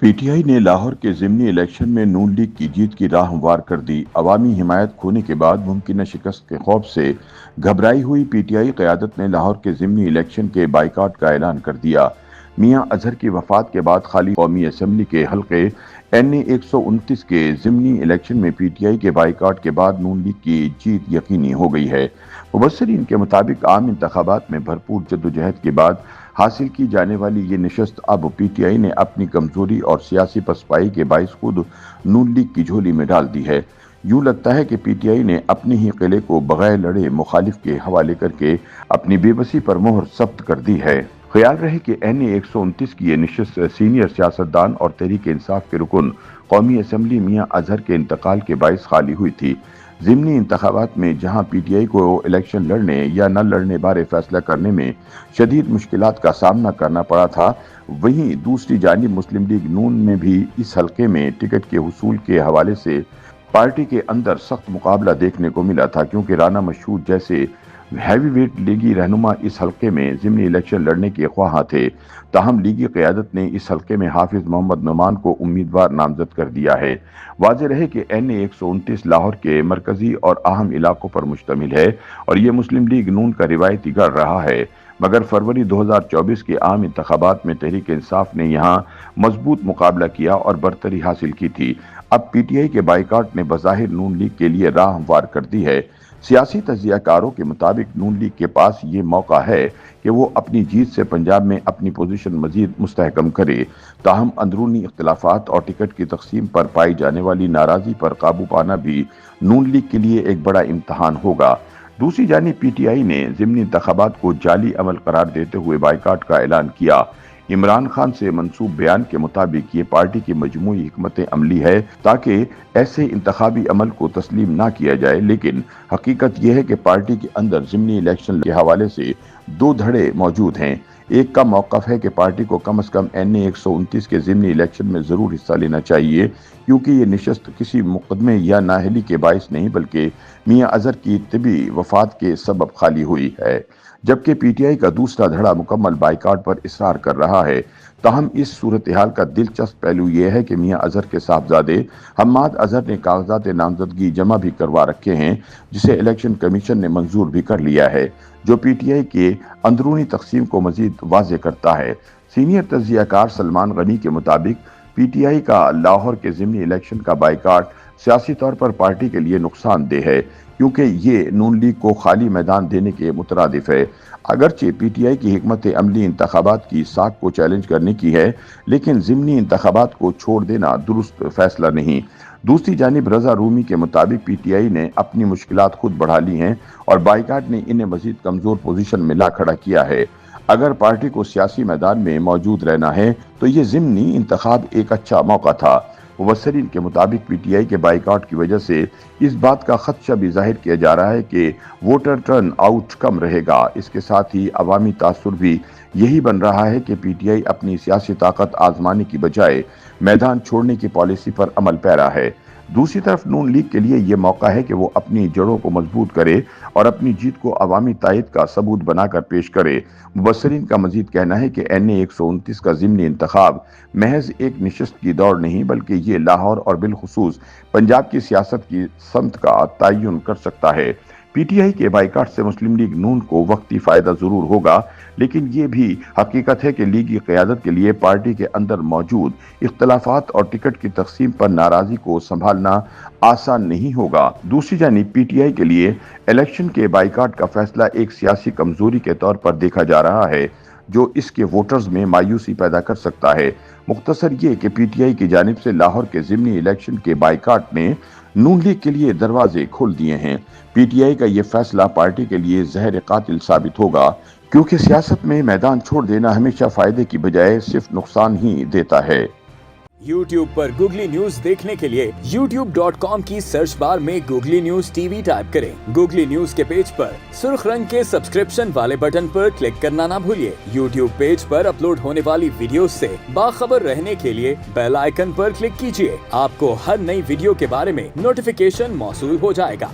P T I نے لاہور کے ضمنی الیکشن میں نون لیگ کی جیت کی راہ ہموار کر دی۔ عوامی حمایت کھونے کے بعد ممکنہ شکست کے خوف سے گھبرائی ہوئی پی ٹی آئی قیادت نے لاہور کے ضمنی الیکشن کے بائیکاٹ کا اعلان کر دیا۔ میاں اظہر کی وفات کے بعد خالی قومی اسمبلی کے حلقے این اے 129 کے ضمنی الیکشن میں پی ٹی آئی کے بائیکاٹ کے بعد نون لیگ کی جیت یقینی ہو گئی ہے۔ مبصرین کے مطابق عام انتخابات میں بھرپور جدوجہد کے بعد حاصل کی جانے والی یہ نشست اب پی ٹی آئی نے اپنی کمزوری اور سیاسی پسپائی کے باعث خود نون لیگ کی جھولی میں ڈال دی ہے۔ یوں لگتا ہے کہ پی ٹی آئی نے اپنے ہی قلعے کو بغیر لڑے مخالف کے حوالے کر کے اپنی بے بسی پر مہر ثبت کر دی ہے۔ خیال رہے کہ این اے 129 کی یہ نشست سینئر سیاستدان اور تحریک انصاف کے رکن قومی اسمبلی میاں اظہر کے انتقال کے باعث خالی ہوئی تھی۔ ضمنی انتخابات میں جہاں پی ٹی آئی کو الیکشن لڑنے یا نہ لڑنے بارے فیصلہ کرنے میں شدید مشکلات کا سامنا کرنا پڑا تھا، وہیں دوسری جانب مسلم لیگ نون میں بھی اس حلقے میں ٹکٹ کے حصول کے حوالے سے پارٹی کے اندر سخت مقابلہ دیکھنے کو ملا تھا، کیونکہ رانا مشہود جیسے ہیوی ویٹ لیگی رہنما اس حلقے میں ضمنی الیکشن لڑنے کے خواہاں تھے۔ تاہم لیگی قیادت نے اس حلقے میں حافظ محمد نعمان کو امیدوار نامزد کر دیا ہے۔ واضح رہے کہ این اے 129 لاہور کے مرکزی اور اہم علاقوں پر مشتمل ہے اور یہ مسلم لیگ نون کا روایتی گڑھ رہا ہے، مگر فروری 2024 کے عام انتخابات میں تحریک انصاف نے یہاں مضبوط مقابلہ کیا اور برتری حاصل کی تھی۔ اب پی ٹی آئی کے بائیکاٹ نے بظاہر نون لیگ کے لیے راہ ہموار کر دی ہے۔ سیاسی تجزیہ کاروں کے مطابق نون لیگ کے پاس یہ موقع ہے کہ وہ اپنی جیت سے پنجاب میں اپنی پوزیشن مزید مستحکم کرے۔ تاہم اندرونی اختلافات اور ٹکٹ کی تقسیم پر پائی جانے والی ناراضی پر قابو پانا بھی نون لیگ کے لیے ایک بڑا امتحان ہوگا۔ دوسری جانب پی ٹی آئی نے ضمنی انتخابات کو جعلی عمل قرار دیتے ہوئے بائیکاٹ کا اعلان کیا۔ عمران خان سے منسوب بیان کے مطابق یہ پارٹی کی مجموعی حکمت عملی ہے تاکہ ایسے انتخابی عمل کو تسلیم نہ کیا جائے، لیکن حقیقت یہ ہے کہ پارٹی کے اندر ضمنی الیکشن کے حوالے سے دو دھڑے موجود ہیں۔ ایک کا موقف ہے کہ پارٹی کو کم از کم این اے 129 کے ضمنی الیکشن میں ضرور حصہ لینا چاہیے، کیونکہ یہ نشست کسی مقدمے یا نااہلی کے باعث نہیں بلکہ میاں اظہر کی طبی وفات کے سبب خالی ہوئی ہے، جبکہ پی ٹی آئی کا دوسرا دھڑا مکمل بائیکاٹ پر اصرار کر رہا ہے۔ تاہم اس صورتحال کا دلچسپ پہلو یہ ہے کہ میاں اظہر کے صاحبزادے حماد اظہر نے کاغذات نامزدگی جمع بھی کروا رکھے ہیں، جسے الیکشن کمیشن نے منظور بھی کر لیا ہے، جو پی ٹی آئی کے اندرونی تقسیم کو مزید واضح کرتا ہے۔ سینئر تجزیہ کار سلمان غنی کے مطابق پی ٹی آئی کا لاہور کے ضمنی الیکشن کا بائیکاٹ سیاسی طور پر پارٹی کے لیے نقصان دہ ہے، کیونکہ یہ نون لیگ کو خالی میدان دینے کے مترادف ہے۔ اگرچہ پی ٹی آئی کی حکمت عملی انتخابات کی ساکھ کو چیلنج کرنے کی ہے، لیکن ضمنی انتخابات کو چھوڑ دینا درست فیصلہ نہیں۔ دوسری جانب رضا رومی کے مطابق پی ٹی آئی نے اپنی مشکلات خود بڑھا لی ہیں اور بائیکاٹ نے انہیں مزید کمزور پوزیشن میں لا کھڑا کیا ہے۔ اگر پارٹی کو سیاسی میدان میں موجود رہنا ہے تو یہ ضمنی انتخاب ایک اچھا موقع تھا۔ مبصرین کے مطابق پی ٹی آئی کے بائیکاٹ کی وجہ سے اس بات کا خدشہ بھی ظاہر کیا جا رہا ہے کہ ووٹر ٹرن آؤٹ کم رہے گا۔ اس کے ساتھ ہی عوامی تاثر بھی یہی بن رہا ہے کہ پی ٹی آئی اپنی سیاسی طاقت آزمانے کی بجائے میدان چھوڑنے کی پالیسی پر عمل پیرا ہے۔ دوسری طرف نون لیگ کے لیے یہ موقع ہے کہ وہ اپنی جڑوں کو مضبوط کرے اور اپنی جیت کو عوامی تائید کا ثبوت بنا کر پیش کرے۔ مبصرین کا مزید کہنا ہے کہ این اے 129 کا ضمنی انتخاب محض ایک نشست کی دوڑ نہیں بلکہ یہ لاہور اور بالخصوص پنجاب کی سیاست کی سمت کا تعین کر سکتا ہے۔ پی ٹی آئی کے بائیکاٹ سے مسلم لیگ نون کو وقتی فائدہ ضرور ہوگا، لیکن یہ بھی حقیقت ہے کہ لیگی قیادت کے لیے پارٹی کے اندر موجود اختلافات اور ٹکٹ کی تقسیم پر ناراضی کو سنبھالنا آسان نہیں ہوگا۔ دوسری جانب پی ٹی آئی کے لیے الیکشن کے بائیکاٹ کا فیصلہ ایک سیاسی کمزوری کے طور پر دیکھا جا رہا ہے، جو اس کے ووٹرز میں مایوسی پیدا کر سکتا ہے۔ مختصر یہ کہ پی ٹی آئی کی جانب سے لاہور کے ضمنی الیکشن کے بائیکاٹ نے نون لیگ کے لیے دروازے کھول دیے ہیں۔ پی ٹی آئی کا یہ فیصلہ پارٹی کے لیے زہر قاتل ثابت ہوگا، کیونکہ سیاست میں میدان چھوڑ دینا ہمیشہ فائدے کی بجائے صرف نقصان ہی دیتا ہے۔ یوٹیوب پر گوگلی نیوز دیکھنے کے لیے youtube.com کی سرچ بار میں googly news T V type کریں۔ گوگلی نیوز کے پیج پر سرخ رنگ کے سبسکرپشن والے بٹن پر کلک کرنا نہ بھولیے۔ یوٹیوب پیج پر اپلوڈ ہونے والی ویڈیوز سے باخبر رہنے کے لیے بیل آئیکن پر کلک کیجیے۔ آپ کو ہر نئی ویڈیو کے بارے میں نوٹیفیکیشن موصول ہو جائے گا۔